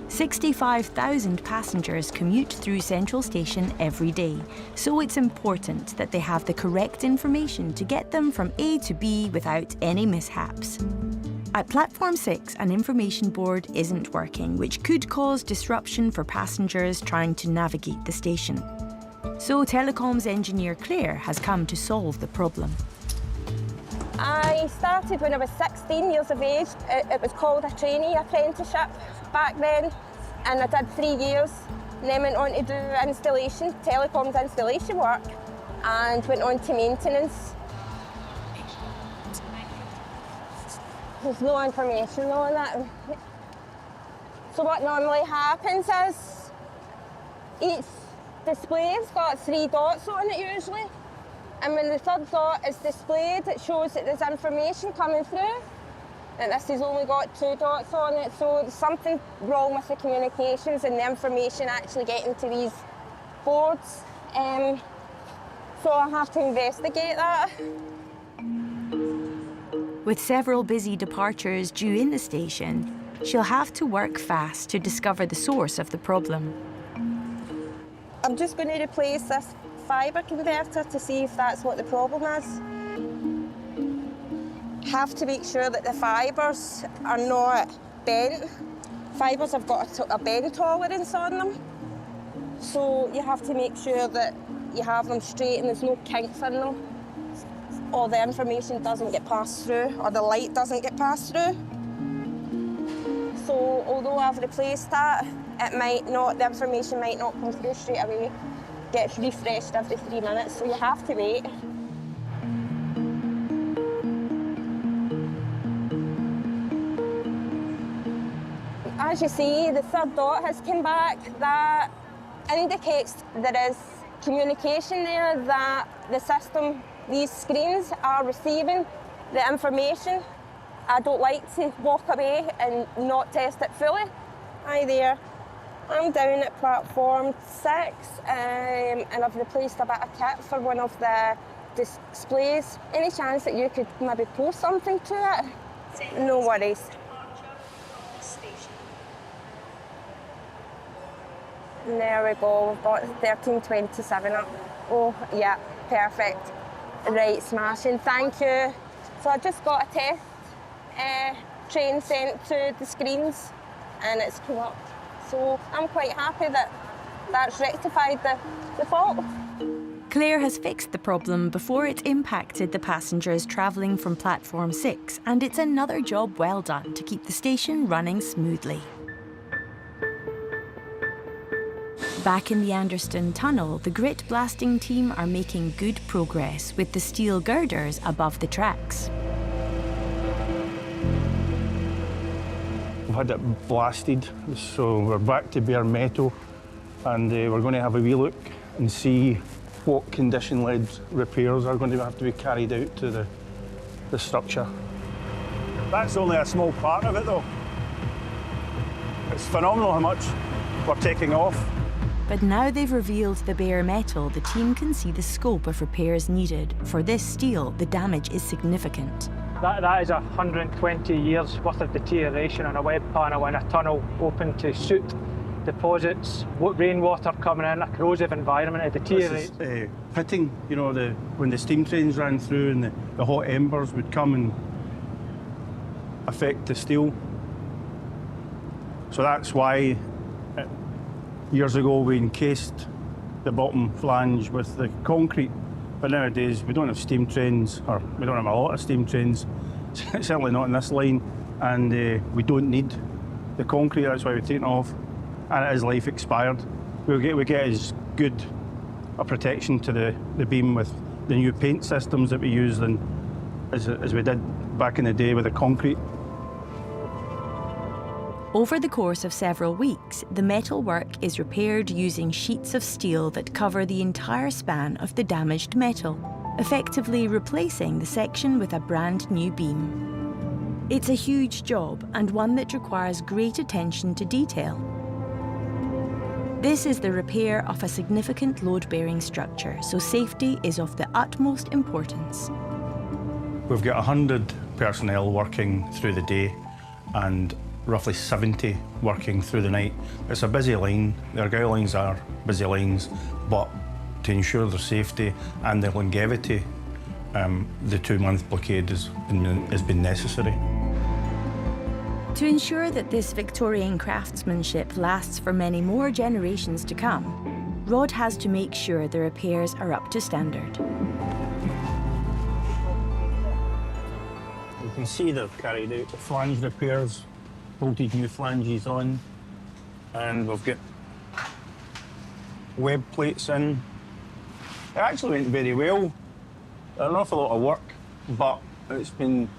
65,000 passengers commute through Central Station every day, so it's important that they have the correct information to get them from A to B without any mishaps. At Platform 6, an information board isn't working, which could cause disruption for passengers trying to navigate the station. So Telecoms engineer Claire has come to solve the problem. I started when I was 16 years of age. It was called a trainee apprenticeship back then, and I did 3 years, and then went on to do installation, telecoms installation work, and went on to maintenance. There's no information on it. So what normally happens is each display's got 3 dots on it usually, and when the 3rd dot is displayed, it shows that there's information coming through, and this has only got 2 dots on it, so there's something wrong with the communications and the information actually getting to these boards. So I have to investigate that. With several busy departures due in the station, she'll have to work fast to discover the source of the problem. I'm just going to replace this fibre converter to see if that's what the problem is. Have to make sure that the fibres are not bent. Fibres have got a bend tolerance on them. So you have to make sure that you have them straight and there's no kinks in them, or the information doesn't get passed through, or the light doesn't get passed through. So although I've replaced that, the information might not come through straight away. Gets refreshed every 3 minutes, so you have to wait. As you see, the 3rd dot has come back. That indicates there is communication there, that the system, these screens are receiving the information. I don't like to walk away and not test it fully. Hi there. I'm down at platform 6 and I've replaced a bit of kit for one of the displays. Any chance that you could maybe post something to it? No worries. There we go, we've got 1327 up. Oh, yeah, perfect. Right, smashing, thank you. So I just got a test train sent to the screens and it's come up. So I'm quite happy that that's rectified the fault. Claire has fixed the problem before it impacted the passengers travelling from platform 6, and it's another job well done to keep the station running smoothly. Back in the Anderston Tunnel, the grit blasting team are making good progress with the steel girders above the tracks. We've had it blasted, so we're back to bare metal, and we're going to have a wee look and see what condition-led repairs are going to have to be carried out to the structure. That's only a small part of it, though. It's phenomenal how much we're taking off. But now they've revealed the bare metal, the team can see the scope of repairs needed. For this steel, the damage is significant. That is 120 years worth of deterioration on a web panel in a tunnel open to soot deposits, rainwater coming in, a corrosive environment, it deteriorates. This is, pitting, you know, when the steam trains ran through and the hot embers would come and affect the steel. So that's why years ago we encased the bottom flange with the concrete, but nowadays we don't have steam trains, or we don't have a lot of steam trains, certainly not in this line, and we don't need the concrete, that's why we take it off, and it is life expired. We get as good a protection to the beam with the new paint systems that we use as we did back in the day with the concrete. Over the course of several weeks, the metalwork is repaired using sheets of steel that cover the entire span of the damaged metal, effectively replacing the section with a brand new beam. It's a huge job and one that requires great attention to detail. This is the repair of a significant load-bearing structure, so safety is of the utmost importance. We've got 100 personnel working through the day and roughly 70 working through the night. It's a busy line. The Argyll lines are busy lines, but to ensure their safety and their longevity, the 2-month blockade has been necessary. To ensure that this Victorian craftsmanship lasts for many more generations to come, Rod has to make sure the repairs are up to standard. can see they've carried out the flange repairs, bolted new flanges on, and we've got web plates in. It actually went very well. An awful lot of work, but it's been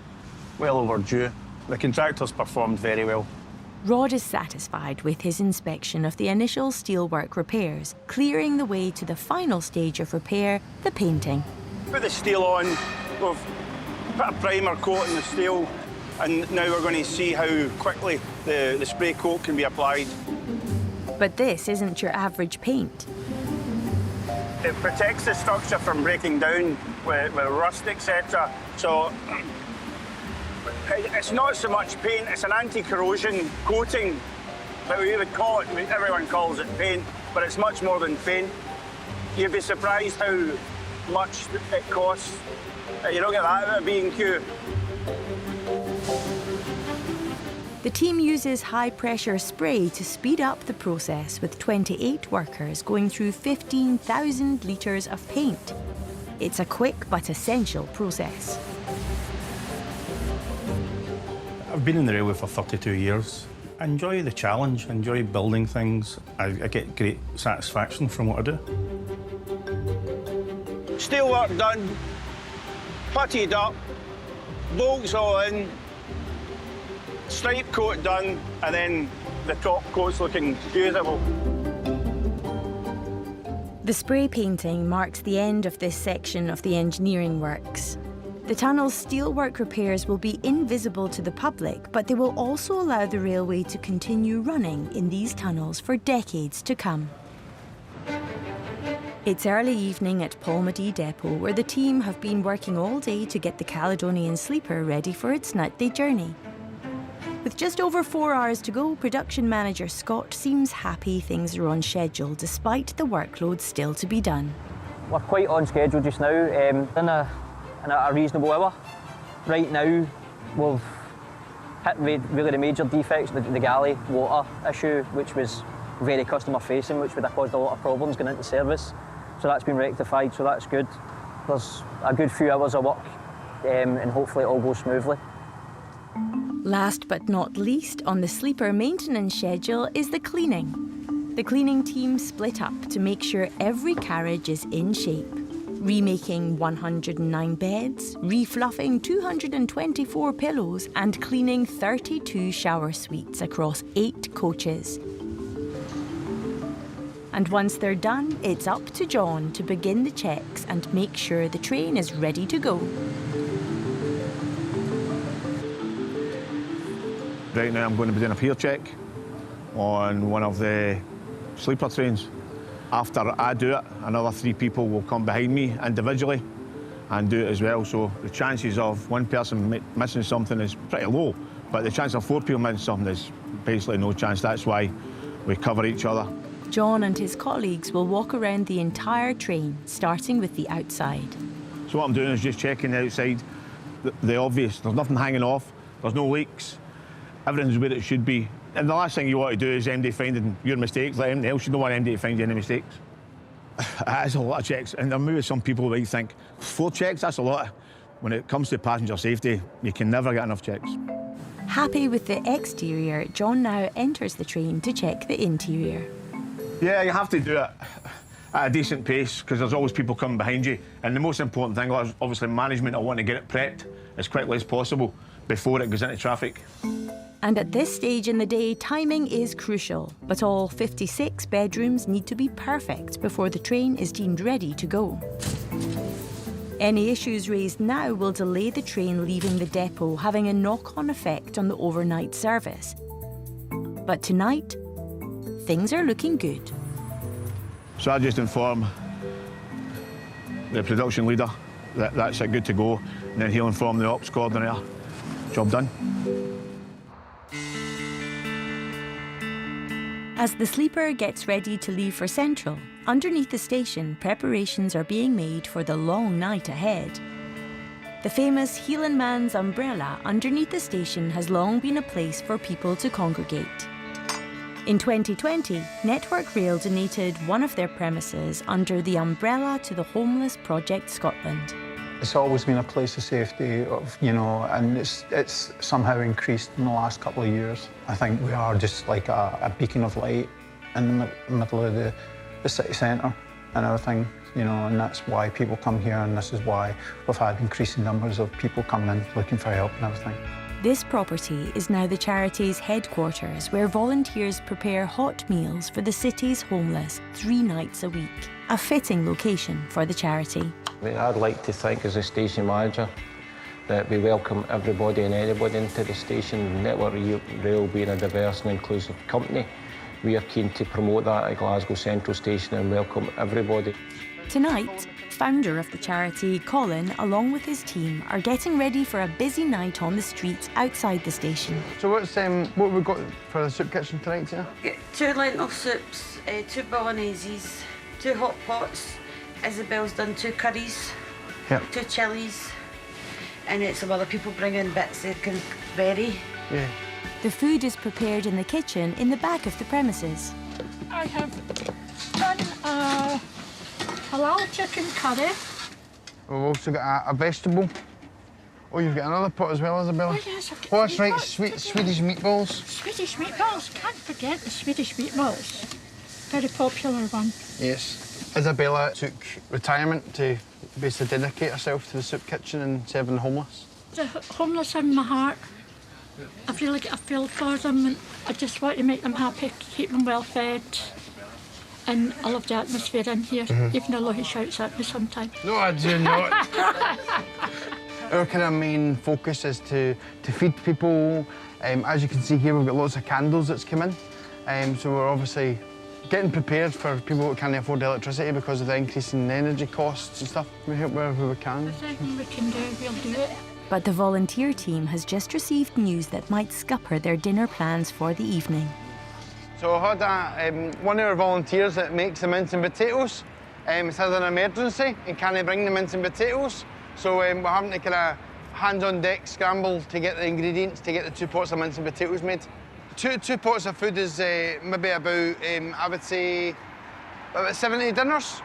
well overdue. The contractors performed very well. Rod is satisfied with his inspection of the initial steelwork repairs, clearing the way to the final stage of repair, the painting. Put the steel on, we've put a primer coat on the steel, and now we're going to see how quickly the spray coat can be applied. But this isn't your average paint. It protects the structure from breaking down with rust, etc. So it's not so much paint, it's an anti-corrosion coating. But we would call it, everyone calls it paint, but it's much more than paint. You'd be surprised how much it costs. You don't get that out of B&Q. The team uses high-pressure spray to speed up the process, with 28 workers going through 15,000 litres of paint. It's a quick but essential process. I've been in the railway for 32 years. I enjoy the challenge, I enjoy building things. I get great satisfaction from what I do. Steel work done, puttied up, bolts all in, stripe coat done, and then the top coat's looking beautiful. The spray painting marks the end of this section of the engineering works. The tunnel's steelwork repairs will be invisible to the public, but they will also allow the railway to continue running in these tunnels for decades to come. It's early evening at Polmadie depot, where the team have been working all day to get the Caledonian Sleeper ready for its nightly journey. With just over 4 hours to go, production manager Scott seems happy things are on schedule despite the workload still to be done. We're quite on schedule just now, in a reasonable hour. Right now, we've hit really the major defects, the galley water issue, which was very customer facing, which would have caused a lot of problems going into service. So that's been rectified, so that's good. There's a good few hours of work, and hopefully it all goes smoothly. Last but not least on the sleeper maintenance schedule is the cleaning. The cleaning team split up to make sure every carriage is in shape. Remaking 109 beds, refluffing 224 pillows, and cleaning 32 shower suites across 8 coaches. And once they're done, it's up to John to begin the checks and make sure the train is ready to go. Right now I'm going to be doing a peer check on one of the sleeper trains. After I do it, another 3 people will come behind me individually and do it as well. So the chances of one person missing something is pretty low, but the chance of 4 people missing something is basically no chance. That's why we cover each other. John and his colleagues will walk around the entire train, starting with the outside. So what I'm doing is just checking the outside, the obvious. There's nothing hanging off, there's no leaks, everything's where it should be. And the last thing you want to do is MD finding your mistakes, like anything else. You don't want MD to find any mistakes. That is a lot of checks, and there may be some people might think 4 checks, that's a lot. When it comes to passenger safety, you can never get enough checks. Happy with the exterior, John now enters the train to check the interior. Yeah, you have to do it at a decent pace because there's always people coming behind you. And the most important thing, obviously management, I want to get it prepped as quickly as possible before it goes into traffic. And at this stage in the day, timing is crucial, but all 56 bedrooms need to be perfect before the train is deemed ready to go. Any issues raised now will delay the train leaving the depot, having a knock-on effect on the overnight service. But tonight, things are looking good. So I just inform the production leader that that's good to go, and then he'll inform the ops coordinator. Job done. As the sleeper gets ready to leave for Central, underneath the station, preparations are being made for the long night ahead. The famous Hielanman's umbrella underneath the station has long been a place for people to congregate. In 2020, Network Rail donated one of their premises under the Umbrella to the Homeless Project Scotland. It's always been a place of safety, and it's somehow increased in the last couple of years. I think we are just like a beacon of light in the middle of the city centre and everything, and that's why people come here, and this is why we've had increasing numbers of people coming in looking for help and everything. This property is now the charity's headquarters, where volunteers prepare hot meals for the city's homeless 3 nights a week. A fitting location for the charity. I'd like to think, as a station manager, that we welcome everybody and anybody into the station. Network Rail being a diverse and inclusive company, we are keen to promote that at Glasgow Central Station and welcome everybody. Tonight, founder of the charity, Colin, along with his team, are getting ready for a busy night on the streets outside the station. So what have we got for the soup kitchen tonight, Tina? 2 lentil soups, 2 bologneses, 2 hot pots. Isabel's done 2 curries, 2 chilies, and it's some other people bring in bits they can vary. Yeah. The food is prepared in the kitchen in the back of the premises. I have done a halal chicken curry. We've also got a vegetable. Oh, you've got another pot as well, Isabella? Oh, yes, I've got oh, that's right, Swedish meatballs. Swedish meatballs, can't forget the Swedish meatballs. Very popular one. Yes. Isabella took retirement to basically dedicate herself to the soup kitchen and serving the homeless. The homeless are in my heart. I've really got a feel for them, and I just want to make them happy, keep them well fed. And I love the atmosphere in here, even though he shouts at me sometimes. No, I do not. Our kind of main focus is to feed people. As you can see here, we've got lots of candles that's come in. So we're obviously getting prepared for people who can't afford electricity because of the increase in energy costs and stuff. We help wherever we can. Everything we can do, we'll do it. But the volunteer team has just received news that might scupper their dinner plans for the evening. So I had one of our volunteers that makes the mince and potatoes. Has had an emergency and can't bring the mince and potatoes. So we're having to kind of hands-on deck scramble to get the ingredients to get the 2 pots of mince and potatoes made. Two pots of food is maybe about, I would say, about 70 dinners.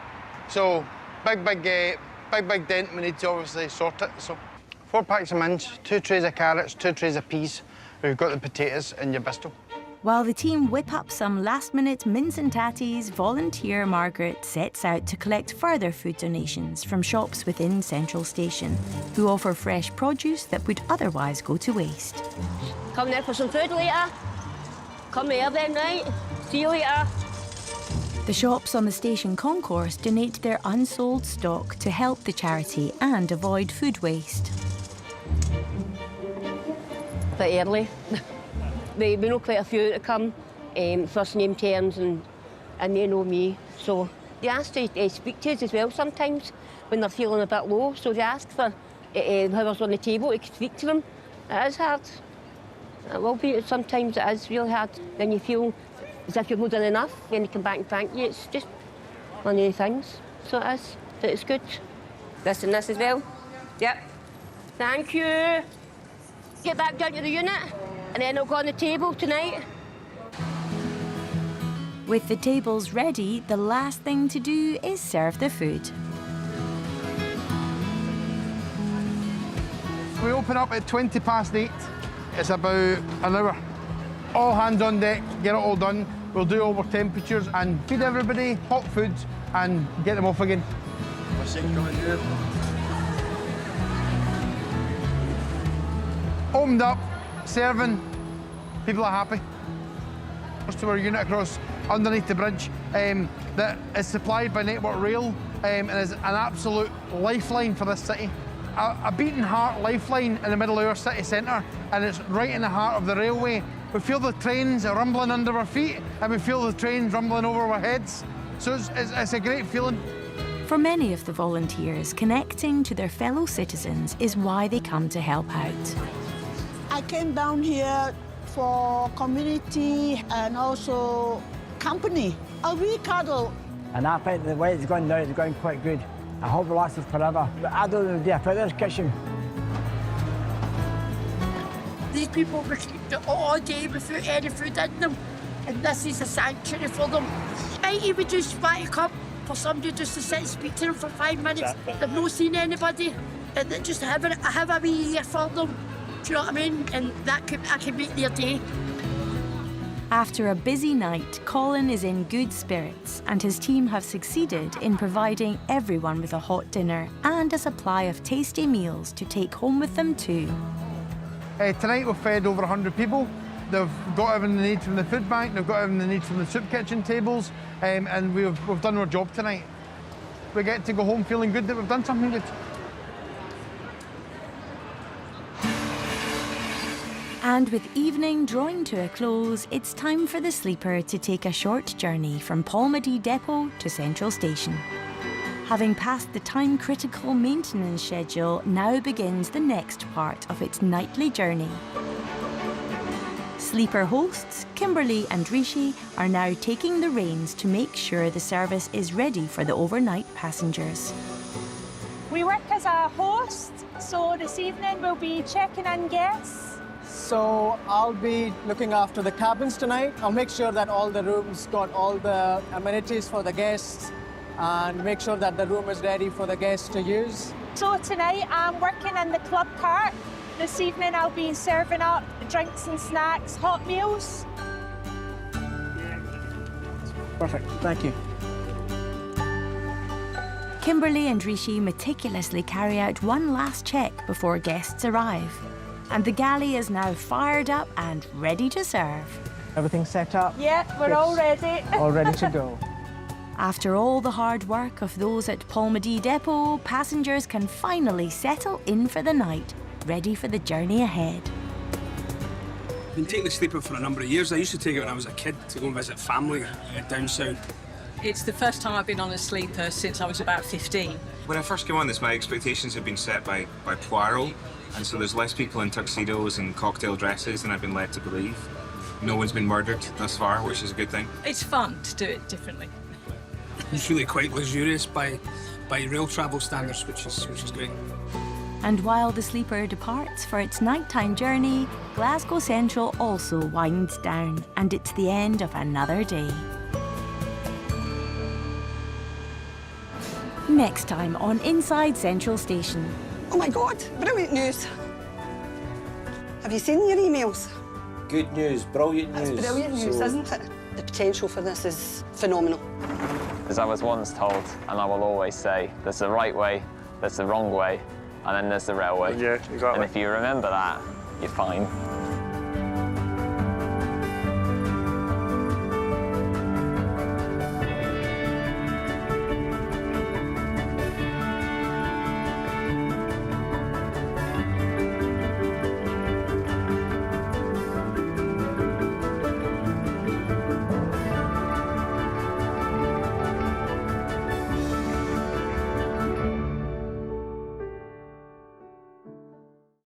So big dent, we need to obviously sort it. So 4 packs of mince, 2 trays of carrots, 2 trays of peas. We've got the potatoes and your Bristol. While the team whip up some last-minute mince and tatties, volunteer Margaret sets out to collect further food donations from shops within Central Station, who offer fresh produce that would otherwise go to waste. Come there for some food later. Come here then, right? See you later. The shops on the station concourse donate their unsold stock to help the charity and avoid food waste. A bit early. We know quite a few that come, first name terms, and they know me. So they ask to speak to us as well sometimes when they're feeling a bit low. So they ask for whoever's on the table to speak to them. It is hard. It will be. Sometimes it is really hard. Then you feel as if you're not done enough, then you come back and thank you. It's just one of the things. So it is. But it's good. This and this as well. Yep. Thank you. Get back down to the unit. And then it'll go on the table tonight. With the tables ready, the last thing to do is serve the food. We open up at 8:20. It's about an hour. All hands on deck, get it all done. We'll do over temperatures and feed everybody hot food and get them off again. Opened up. Serving, people are happy. To our unit across underneath the bridge that is supplied by Network Rail and is an absolute lifeline for this city. A beating heart lifeline in the middle of our city centre, and it's right in the heart of the railway. We feel the trains are rumbling under our feet and we feel the trains rumbling over our heads. So it's a great feeling. For many of the volunteers, connecting to their fellow citizens is why they come to help out. I came down here for community and also company. A wee cuddle. And I think the way it's going now, it's going quite good. I hope it lasts forever. But I don't know the feathers kitchen. These people were sleeping all day without any food in them, and this is a sanctuary for them. Might even just want to come for somebody just to sit and speak to them for 5 minutes. They've not seen anybody. and then just have a wee year for them. Do you know what I mean? And I can make their day. After a busy night, Colin is in good spirits and his team have succeeded in providing everyone with a hot dinner and a supply of tasty meals to take home with them too. Tonight we've fed over 100 people. They've got everything they need from the food bank, they've got everything they need from the soup kitchen tables, and we've done our job tonight. We get to go home feeling good that we've done something good. And with evening drawing to a close, it's time for the Sleeper to take a short journey from Polmadie Depot to Central Station. Having passed the time-critical maintenance schedule, now begins the next part of its nightly journey. Sleeper hosts, Kimberly and Rishi, are now taking the reins to make sure the service is ready for the overnight passengers. We work as a host, so this evening we'll be checking in guests. So I'll be looking after the cabins tonight. I'll make sure that all the rooms got all the amenities for the guests and make sure that the room is ready for the guests to use. So tonight I'm working in the club cart. This evening I'll be serving up drinks and snacks, hot meals. Perfect, thank you. Kimberly and Rishi meticulously carry out one last check before guests arrive. And the galley is now fired up and ready to serve. Everything set up? Yeah, we're all ready. All ready to go. After all the hard work of those at Polmadie Depot, passengers can finally settle in for the night, ready for the journey ahead. I've been taking the Sleeper for a number of years. I used to take it when I was a kid to go and visit family down south. It's the first time I've been on a Sleeper since I was about 15. When I first came on this, my expectations had been set by Poirot. And so there's less people in tuxedos and cocktail dresses than I've been led to believe. No one's been murdered thus far, which is a good thing. It's fun to do it differently. It's really quite luxurious by rail travel standards, which is great. And while the Sleeper departs for its nighttime journey, Glasgow Central also winds down, and it's the end of another day. Next time on Inside Central Station. Oh my God, brilliant news. Have you seen your emails? Good news, brilliant news. That's brilliant news, isn't it? The potential for this is phenomenal. As I was once told, and I will always say, there's the right way, there's the wrong way, and then there's the railway. Yeah, exactly. And if you remember that, you're fine.